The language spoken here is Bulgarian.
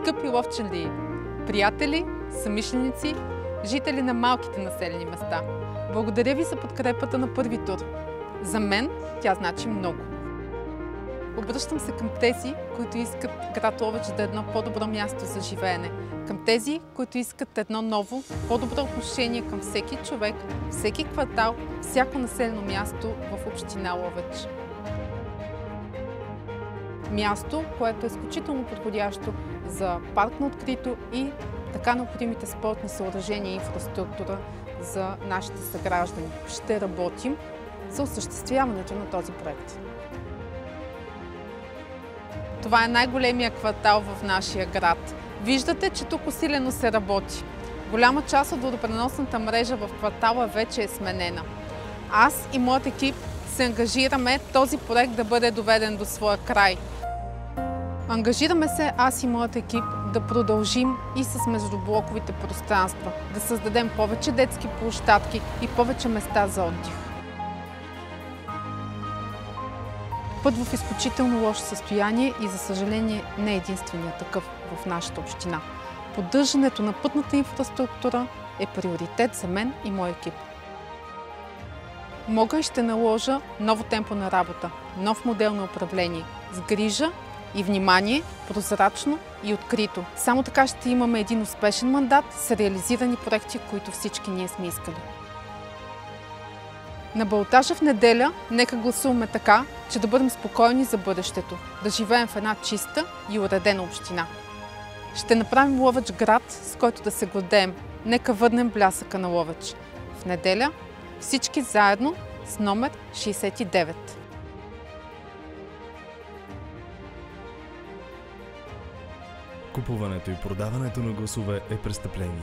скъпи ловчели, приятели, съмишленици, жители на малките населени места, благодаря ви за подкрепата на първи тур. За мен тя значи много. Обръщам се към тези, които искат град Ловеч да е едно по-добро място за живеене. Към тези, които искат едно ново, по-добро отношение към всеки човек, всеки квартал, всяко населено място в община Ловеч. Място, което е изключително подходящо за парк на открито и така необходимите спортни съоръжения и инфраструктура за нашите съграждани. Ще работим за осъществяването на този проект. Това е най-големия квартал в нашия град. Виждате, че тук усилено се работи. Голяма част от водопреносната мрежа в квартала вече е сменена. Аз и моят екип се ангажираме този проект да бъде доведен до своя край. Ангажираме се аз и моят екип да продължим и с междублоковите пространства, да създадем повече детски площадки и повече места за отдих. Път в изключително лошо състояние и, за съжаление, не е единственият такъв в нашата община. Поддържането на пътната инфраструктура е приоритет за мен и мой екип. Мога и ще наложа ново темпо на работа, нов модел на управление, с грижа и внимание, прозрачно и открито. Само така ще имаме един успешен мандат с реализирани проекти, които всички ние сме искали. На балотажа в неделя нека гласуваме така, че да бъдем спокойни за бъдещето, да живеем в една чиста и уредена община. Ще направим Ловеч град, с който да се гордеем. Нека върнем блясъка на Ловеч. В неделя всички заедно с номер 69. Купуването и продаването на гласове е престъпление.